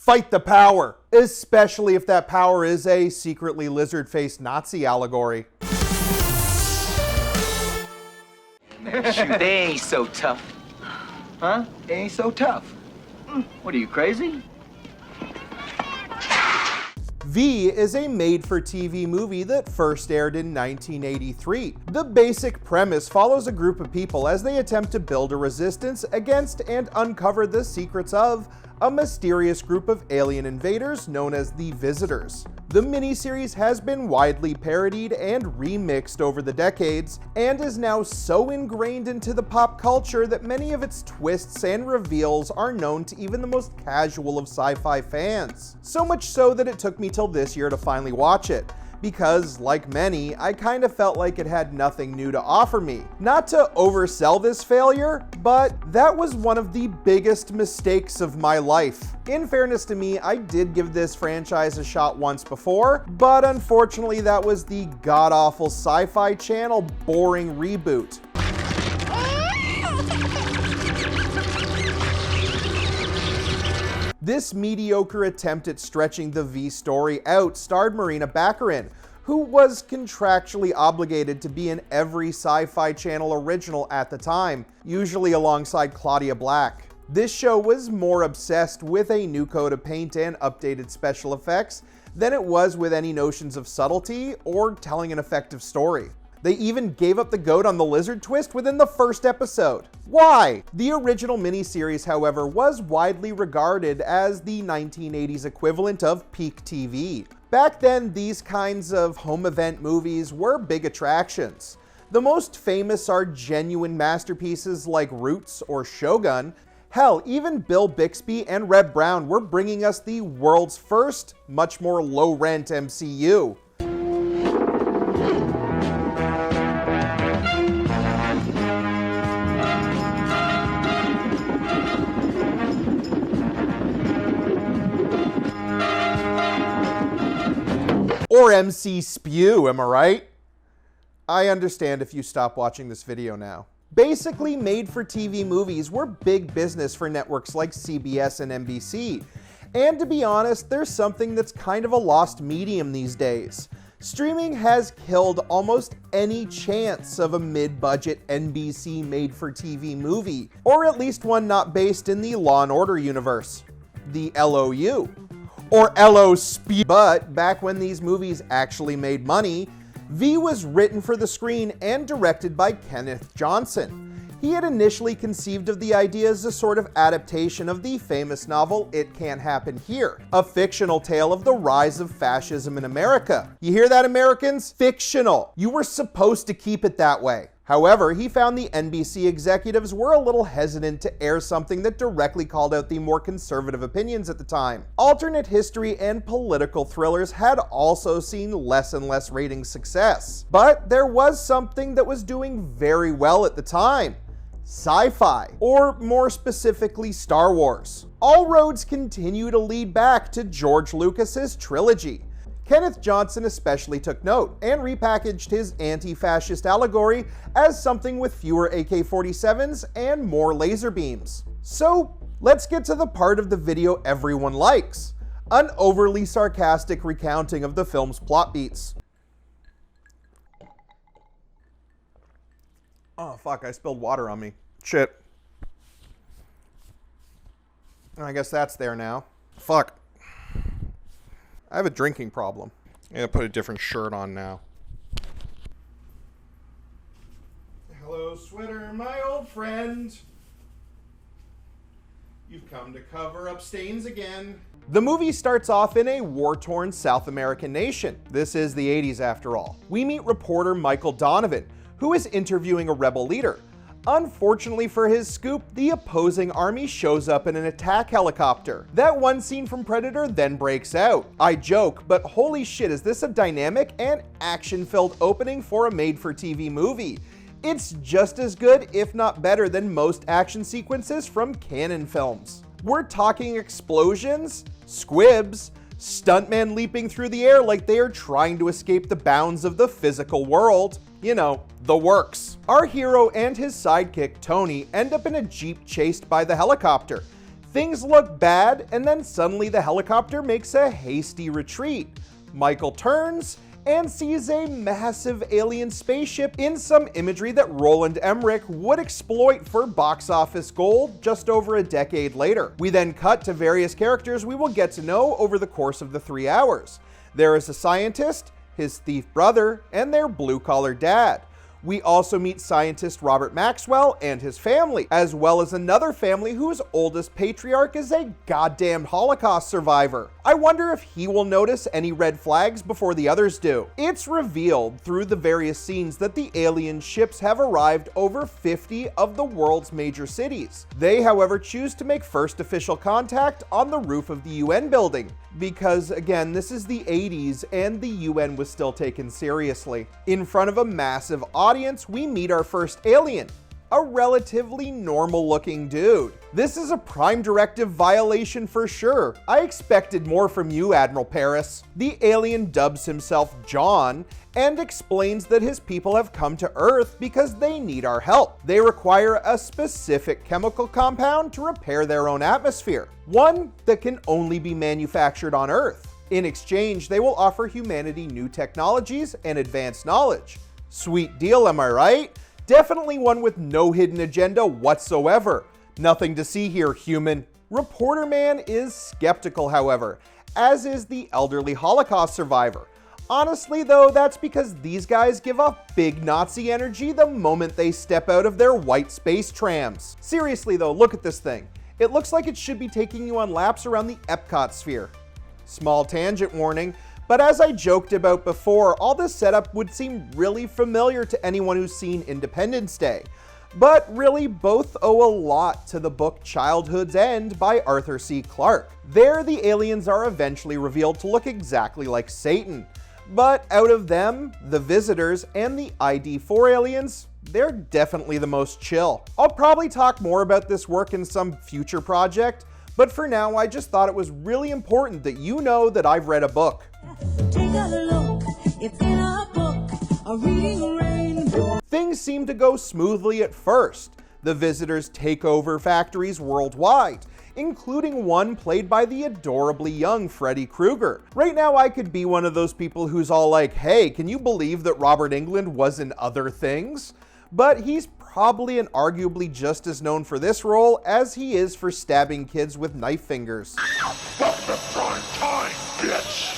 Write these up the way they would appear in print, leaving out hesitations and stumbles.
fight the power, especially if that power is a secretly lizard-faced Nazi allegory. Shoot, they ain't so tough. Huh? They ain't so tough. What are you, crazy? V is a made-for-TV movie that first aired in 1983. The basic premise follows a group of people as they attempt to build a resistance against and uncover the secrets of a mysterious group of alien invaders known as the Visitors. The miniseries has been widely parodied and remixed over the decades, and is now so ingrained into the pop culture that many of its twists and reveals are known to even the most casual of sci-fi fans. So much so that it took me till this year to finally watch it, because, like many, I kind of felt like it had nothing new to offer me. Not to oversell this failure, but that was one of the biggest mistakes of my life. In fairness to me, I did give this franchise a shot once before, but unfortunately that was the god-awful Sci-Fi Channel boring reboot. This mediocre attempt at stretching the V story out starred Marina Baccarin, who was contractually obligated to be in every Sci-Fi Channel original at the time, usually alongside Claudia Black. This show was more obsessed with a new coat of paint and updated special effects than it was with any notions of subtlety or telling an effective story. They even gave up the goat on the lizard twist within the first episode. Why? The original miniseries, however, was widely regarded as the 1980s equivalent of peak TV. Back then, these kinds of home event movies were big attractions. The most famous are genuine masterpieces like Roots or Shogun. Hell, even Bill Bixby and Reb Brown were bringing us the world's first, much more low-rent MCU. Or MC Spew, am I right? I understand if you stop watching this video now. Basically, made-for-TV movies were big business for networks like CBS and NBC. And to be honest, there's something that's kind of a lost medium these days. Streaming has killed almost any chance of a mid-budget NBC made-for-TV movie, or at least one not based in the Law & Order universe. The LOU. Or LOSP. But back when these movies actually made money, V was written for the screen and directed by Kenneth Johnson. He had initially conceived of the idea as a sort of adaptation of the famous novel It Can't Happen Here, a fictional tale of the rise of fascism in America. You hear that, Americans? Fictional. You were supposed to keep it that way. However, he found the NBC executives were a little hesitant to air something that directly called out the more conservative opinions at the time. Alternate history and political thrillers had also seen less and less ratings success. But there was something that was doing very well at the time. Sci-fi, or more specifically Star Wars. All roads continue to lead back to George Lucas's trilogy. Kenneth Johnson especially took note and repackaged his anti-fascist allegory as something with fewer AK-47s and more laser beams. So let's get to the part of the video everyone likes, an overly sarcastic recounting of the film's plot beats. Oh fuck, I spilled water on me. Shit. I guess that's there now. Fuck. I have a drinking problem. I gotta put a different shirt on now. Hello, Sweater, my old friend. You've come to cover up stains again. The movie starts off in a war-torn South American nation. This is the 80s after all. We meet reporter Michael Donovan, who is interviewing a rebel leader. Unfortunately for his scoop, the opposing army shows up in an attack helicopter. That one scene from Predator then breaks out. I joke, but holy shit, is this a dynamic and action-filled opening for a made-for-TV movie? It's just as good, if not better, than most action sequences from canon films. We're talking explosions, squibs, stuntmen leaping through the air like they are trying to escape the bounds of the physical world. You know, the works. Our hero and his sidekick, Tony, end up in a jeep chased by the helicopter. Things look bad, and then suddenly the helicopter makes a hasty retreat. Michael turns and sees a massive alien spaceship in some imagery that Roland Emmerich would exploit for box office gold just over a decade later. We then cut to various characters we will get to know over the course of the 3 hours. There is a scientist, his thief brother, and their blue-collar dad. We also meet scientist Robert Maxwell and his family, as well as another family whose oldest patriarch is a goddamn Holocaust survivor. I wonder if he will notice any red flags before the others do. It's revealed through the various scenes that the alien ships have arrived over 50 of the world's major cities. They, however, choose to make first official contact on the roof of the UN building, because again, this is the 80s and the UN was still taken seriously. In front of a massive audience, we meet our first alien, a relatively normal looking dude. This is a Prime Directive violation for sure. I expected more from you, Admiral Paris. The alien dubs himself John and explains that his people have come to Earth because they need our help. They require a specific chemical compound to repair their own atmosphere, one that can only be manufactured on Earth. In exchange, they will offer humanity new technologies and advanced knowledge. Sweet deal, am I right? Definitely one with no hidden agenda whatsoever. Nothing to see here, human. Reporter Man is skeptical, however, as is the elderly Holocaust survivor. Honestly though, that's because these guys give off big Nazi energy the moment they step out of their white space trams. Seriously though, look at this thing. It looks like it should be taking you on laps around the Epcot sphere. Small tangent warning, but as I joked about before, all this setup would seem really familiar to anyone who's seen Independence Day. But really, both owe a lot to the book Childhood's End by Arthur C. Clarke. There, the aliens are eventually revealed to look exactly like Satan. But out of them, the visitors, and the ID4 aliens, they're definitely the most chill. I'll probably talk more about this work in some future project, but for now, I just thought it was really important that you know that I've read a book. Take a look, it's in a book, a reading rainbow. Things seem to go smoothly at first. The visitors take over factories worldwide, including one played by the adorably young Freddy Krueger. Right now, I could be one of those people who's all like, hey, can you believe that Robert Englund was in other things? But he's probably and arguably just as known for this role as he is for stabbing kids with knife fingers. Welcome to prime time, bitch!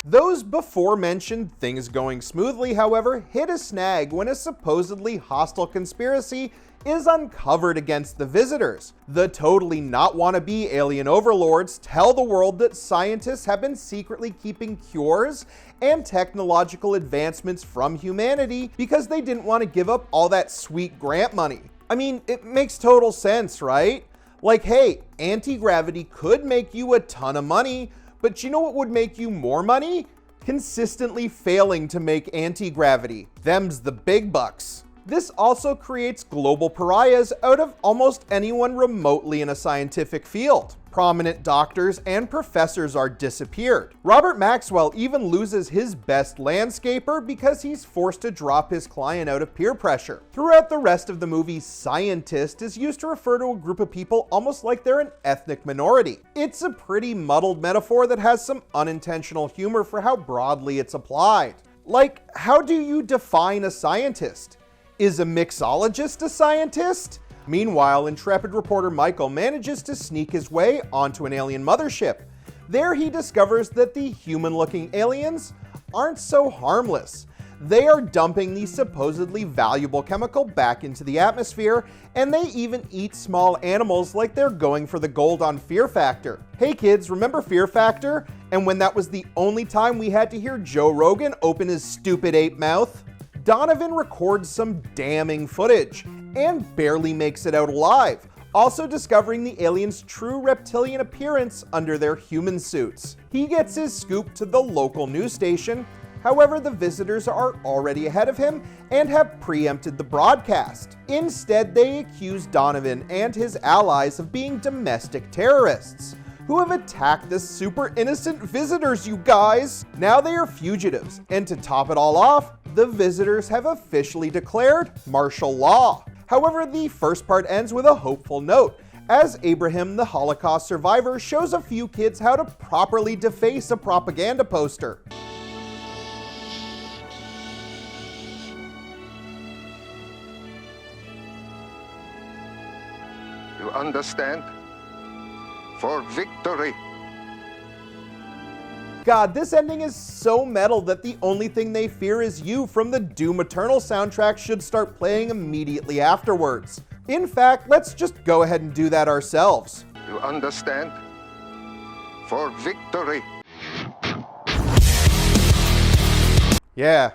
Those before-mentioned things going smoothly, however, hit a snag when a supposedly hostile conspiracy is uncovered against the visitors. The totally not wannabe alien overlords tell the world that scientists have been secretly keeping cures and technological advancements from humanity because they didn't want to give up all that sweet grant money. I mean, it makes total sense, right? Like, hey, anti-gravity could make you a ton of money, but you know what would make you more money? Consistently failing to make anti-gravity. Them's the big bucks. This also creates global pariahs out of almost anyone remotely in a scientific field. Prominent doctors and professors are disappeared. Robert Maxwell even loses his best landscaper because he's forced to drop his client out of peer pressure. Throughout the rest of the movie, scientist is used to refer to a group of people almost like they're an ethnic minority. It's a pretty muddled metaphor that has some unintentional humor for how broadly it's applied. Like, how do you define a scientist? Is a mixologist a scientist? Meanwhile, intrepid reporter Michael manages to sneak his way onto an alien mothership. There he discovers that the human-looking aliens aren't so harmless. They are dumping the supposedly valuable chemical back into the atmosphere, and they even eat small animals like they're going for the gold on Fear Factor. Hey kids, remember Fear Factor? And when that was the only time we had to hear Joe Rogan open his stupid ape mouth? Donovan records some damning footage and barely makes it out alive, also discovering the aliens' true reptilian appearance under their human suits. He gets his scoop to the local news station. However, the visitors are already ahead of him and have preempted the broadcast. Instead, they accuse Donovan and his allies of being domestic terrorists who have attacked the super innocent visitors, you guys! Now they are fugitives, and to top it all off, the visitors have officially declared martial law. However, the first part ends with a hopeful note, as Abraham, the Holocaust survivor, shows a few kids how to properly deface a propaganda poster. You understand? For victory. God, this ending is so metal that the only thing they fear is you from the Doom Eternal soundtrack should start playing immediately afterwards. In fact, let's just go ahead and do that ourselves. You understand? For victory. Yeah,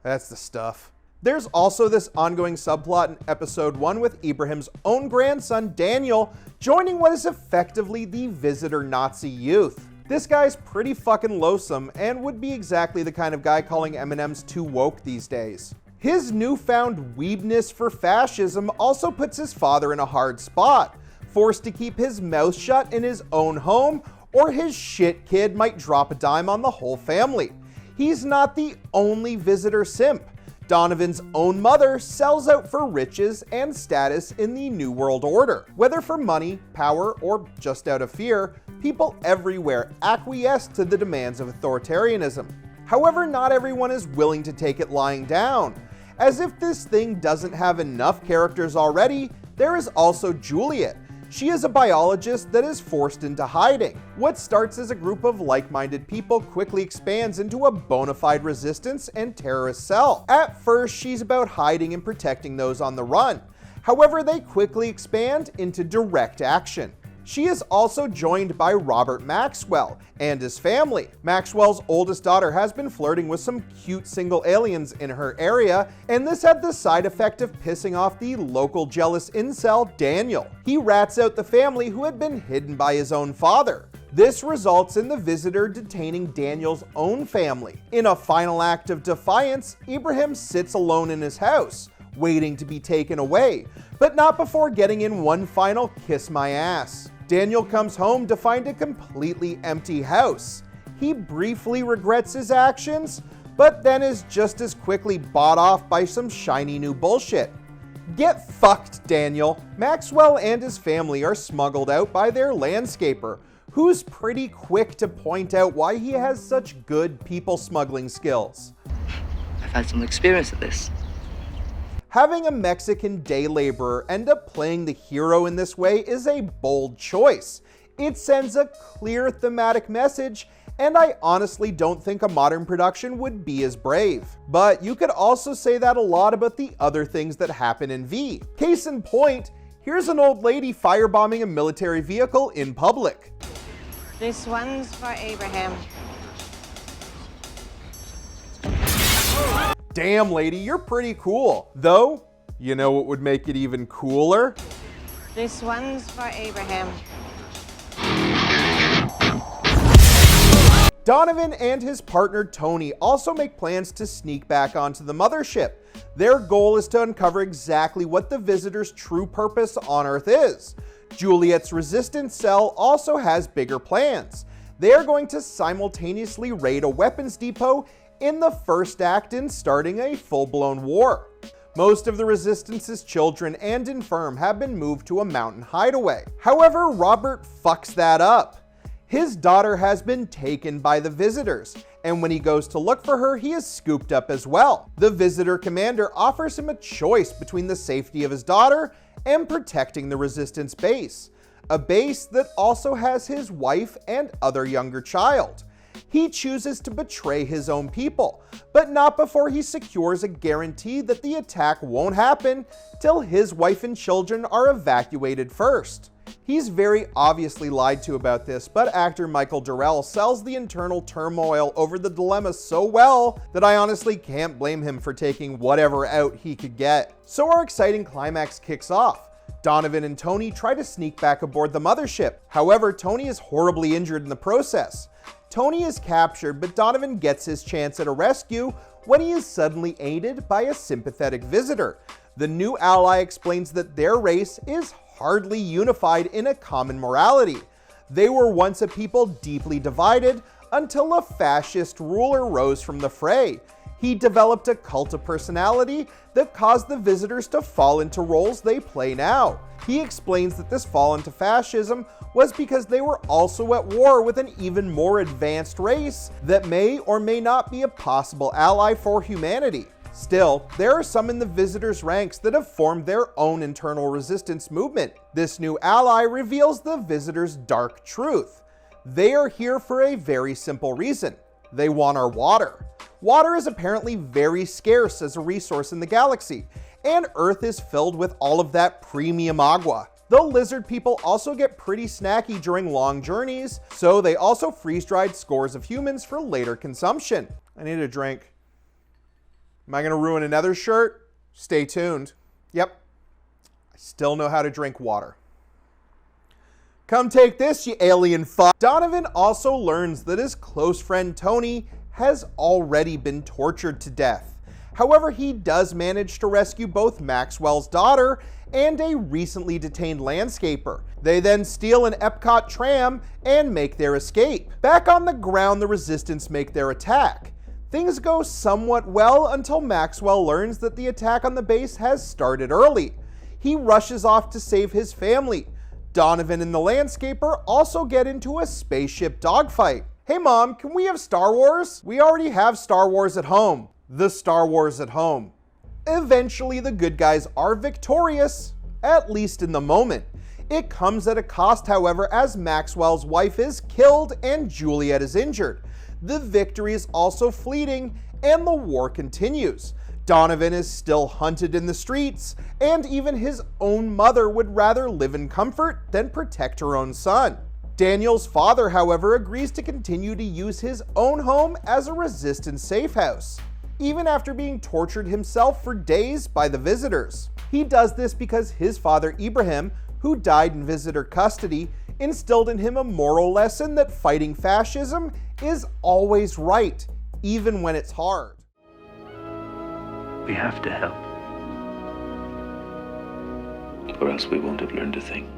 that's the stuff. There's also this ongoing subplot in episode 1 with Ibrahim's own grandson, Daniel, joining what is effectively the visitor Nazi youth. This guy's pretty fucking loathsome and would be exactly the kind of guy calling M&Ms too woke these days. His newfound weebness for fascism also puts his father in a hard spot, forced to keep his mouth shut in his own home, or his shit kid might drop a dime on the whole family. He's not the only visitor simp. Donovan's own mother sells out for riches and status in the New World Order. Whether for money, power, or just out of fear, people everywhere acquiesce to the demands of authoritarianism. However, not everyone is willing to take it lying down. As if this thing doesn't have enough characters already, there is also Juliet. She is a biologist that is forced into hiding. What starts as a group of like-minded people quickly expands into a bona fide resistance and terrorist cell. At first, she's about hiding and protecting those on the run. However, they quickly expand into direct action. She is also joined by Robert Maxwell and his family. Maxwell's oldest daughter has been flirting with some cute single aliens in her area, and this had the side effect of pissing off the local jealous incel, Daniel. He rats out the family who had been hidden by his own father. This results in the visitor detaining Daniel's own family. In a final act of defiance, Ibrahim sits alone in his house, waiting to be taken away, but not before getting in one final kiss my ass. Daniel comes home to find a completely empty house. He briefly regrets his actions, but then is just as quickly bought off by some shiny new bullshit. Get fucked, Daniel. Maxwell and his family are smuggled out by their landscaper, who's pretty quick to point out why he has such good people smuggling skills. I've had some experience at this. Having a Mexican day laborer end up playing the hero in this way is a bold choice. It sends a clear thematic message, and I honestly don't think a modern production would be as brave. But you could also say that a lot about the other things that happen in V. Case in point, here's an old lady firebombing a military vehicle in public. This one's for Abraham. Damn, lady, you're pretty cool. Though, you know what would make it even cooler? This one's for Abraham. Donovan and his partner Tony also make plans to sneak back onto the mothership. Their goal is to uncover exactly what the visitor's true purpose on Earth is. Juliet's resistance cell also has bigger plans. They are going to simultaneously raid a weapons depot in the first act in starting a full-blown war. Most of the Resistance's children and infirm have been moved to a mountain hideaway. However, Robert fucks that up. His daughter has been taken by the visitors, and when he goes to look for her, he is scooped up as well. The visitor commander offers him a choice between the safety of his daughter and protecting the Resistance base, a base that also has his wife and other younger child. He chooses to betray his own people, but not before he secures a guarantee that the attack won't happen till his wife and children are evacuated first. He's very obviously lied to about this, but actor Michael Durrell sells the internal turmoil over the dilemma so well that I honestly can't blame him for taking whatever out he could get. So our exciting climax kicks off. Donovan and Tony try to sneak back aboard the mothership. However, Tony is horribly injured in the process. Tony is captured, but Donovan gets his chance at a rescue when he is suddenly aided by a sympathetic visitor. The new ally explains that their race is hardly unified in a common morality. They were once a people deeply divided until a fascist ruler rose from the fray. He developed a cult of personality that caused the visitors to fall into roles they play now. He explains that this fall into fascism was because they were also at war with an even more advanced race that may or may not be a possible ally for humanity. Still, there are some in the visitors' ranks that have formed their own internal resistance movement. This new ally reveals the visitors' dark truth. They are here for a very simple reason. They want our water. Water is apparently very scarce as a resource in the galaxy, and Earth is filled with all of that premium agua. The lizard people also get pretty snacky during long journeys, so they also freeze-dried scores of humans for later consumption. I need a drink. Am I gonna ruin another shirt? Stay tuned. Yep, I still know how to drink water. Come take this, you alien fuck. Donovan also learns that his close friend Tony has already been tortured to death. However, he does manage to rescue both Maxwell's daughter and a recently detained landscaper. They then steal an Epcot tram and make their escape. Back on the ground, the Resistance make their attack. Things go somewhat well until Maxwell learns that the attack on the base has started early. He rushes off to save his family. Donovan and the landscaper also get into a spaceship dogfight. Hey mom, can we have Star Wars? We already have Star Wars at home. The Star Wars at home. Eventually, the good guys are victorious, at least in the moment. It comes at a cost, however, as Maxwell's wife is killed and Juliet is injured. The victory is also fleeting, and the war continues. Donovan is still hunted in the streets, and even his own mother would rather live in comfort than protect her own son. Daniel's father, however, agrees to continue to use his own home as a Resistance safe house, even after being tortured himself for days by the visitors. He does this because his father, Ibrahim, who died in visitor custody, instilled in him a moral lesson that fighting fascism is always right, even when it's hard. We have to help, or else we won't have learned a thing.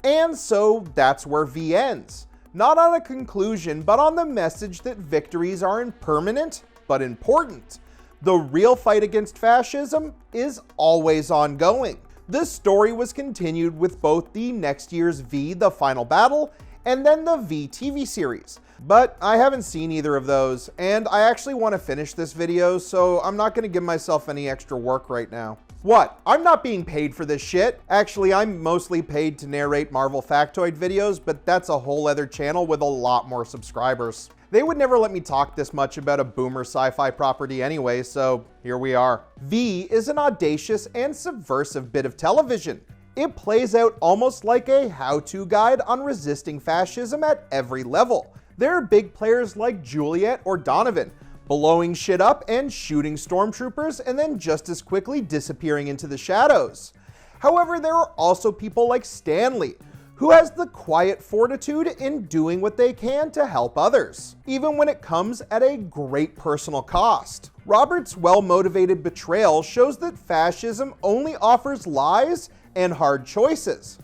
And so that's where V ends. Not on a conclusion, but on the message that victories are impermanent, but important. The real fight against fascism is always ongoing. This story was continued with both the next year's V, The Final Battle, and then the V TV series. But I haven't seen either of those, and I actually want to finish this video, so I'm not going to give myself any extra work right now. What? I'm not being paid for this shit. Actually, I'm mostly paid to narrate Marvel factoid videos, but that's a whole other channel with a lot more subscribers. They would never let me talk this much about a boomer sci-fi property anyway, so here we are. V is an audacious and subversive bit of television. It plays out almost like a how-to guide on resisting fascism at every level. There are big players like Juliet or Donovan, blowing shit up and shooting stormtroopers and then just as quickly disappearing into the shadows. However, there are also people like Stanley, who has the quiet fortitude in doing what they can to help others, even when it comes at a great personal cost. Robert's well-motivated betrayal shows that fascism only offers lies and hard choices,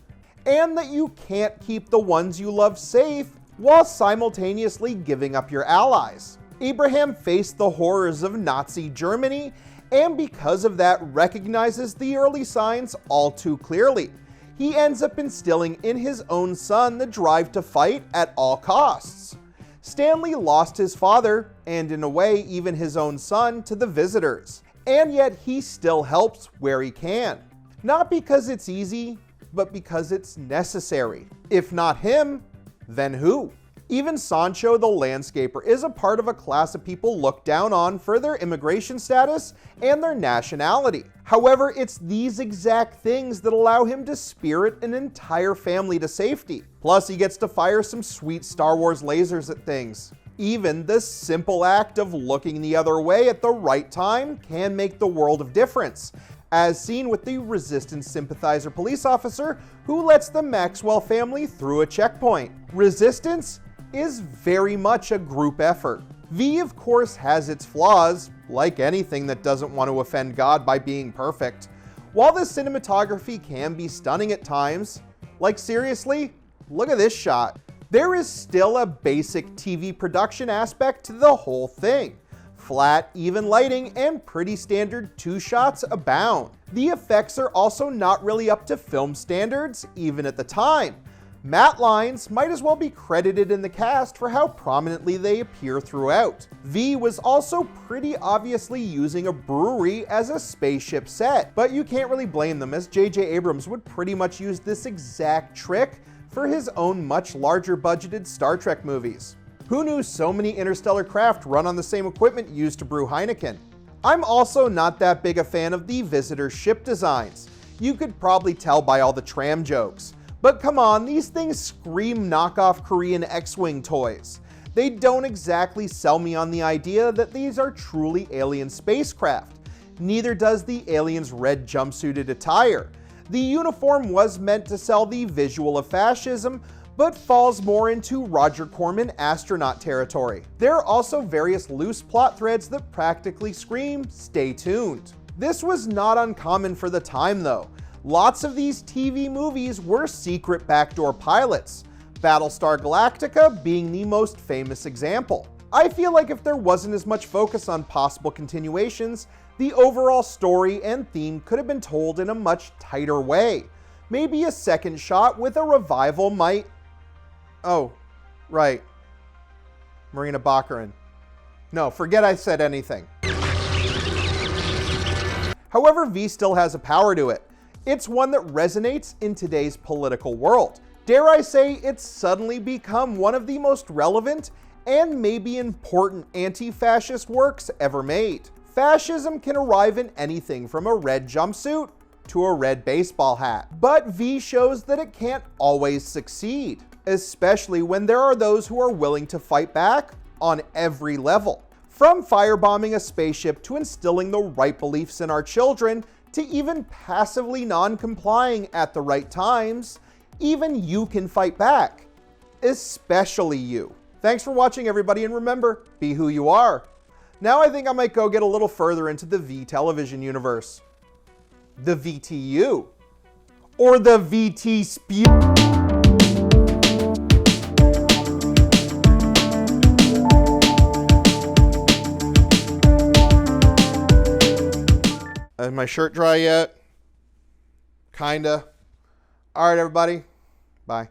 and that you can't keep the ones you love safe while simultaneously giving up your allies. Abraham faced the horrors of Nazi Germany, and because of that recognizes the early signs all too clearly. He ends up instilling in his own son the drive to fight at all costs. Stanley lost his father, and in a way even his own son, to the visitors, and yet he still helps where he can. Not because it's easy, but because it's necessary. If not him, then who? Even Sancho the landscaper is a part of a class of people looked down on for their immigration status and their nationality. However, it's these exact things that allow him to spirit an entire family to safety. Plus, he gets to fire some sweet Star Wars lasers at things. Even the simple act of looking the other way at the right time can make the world of difference, as seen with the Resistance sympathizer police officer who lets the Maxwell family through a checkpoint. Resistance is very much a group effort. V, of course, has its flaws, like anything that doesn't want to offend God by being perfect. While the cinematography can be stunning at times, like seriously, look at this shot. There is still a basic TV production aspect to the whole thing. Flat, even lighting, and pretty standard two shots abound. The effects are also not really up to film standards, even at the time. Matte lines might as well be credited in the cast for how prominently they appear throughout. V was also pretty obviously using a brewery as a spaceship set, but you can't really blame them, as J.J. Abrams would pretty much use this exact trick for his own much larger budgeted Star Trek movies. Who knew so many interstellar craft run on the same equipment used to brew Heineken? I'm also not that big a fan of the Visitor ship designs. You could probably tell by all the tram jokes. But come on, these things scream knockoff Korean X-Wing toys. They don't exactly sell me on the idea that these are truly alien spacecraft. Neither does the aliens' red jumpsuited attire. The uniform was meant to sell the visual of fascism, but falls more into Roger Corman astronaut territory. There are also various loose plot threads that practically scream, stay tuned. This was not uncommon for the time though. Lots of these TV movies were secret backdoor pilots, Battlestar Galactica being the most famous example. I feel like if there wasn't as much focus on possible continuations, the overall story and theme could have been told in a much tighter way. Maybe a second shot with a revival might... Oh, right. Marina Baccarin. No, forget I said anything. However, V still has a power to it. It's one that resonates in today's political world. Dare I say, it's suddenly become one of the most relevant and maybe important anti-fascist works ever made. Fascism can arrive in anything from a red jumpsuit to a red baseball hat. But V shows that it can't always succeed, especially when there are those who are willing to fight back on every level. From firebombing a spaceship to instilling the right beliefs in our children, to even passively non-complying at the right times, even you can fight back. Especially you. Thanks for watching, everybody, and remember, be who you are. Now I think I might go get a little further into the V television universe. The VTU. Or the VT Spew. Is my shirt dry yet? Kinda. All right, everybody. Bye.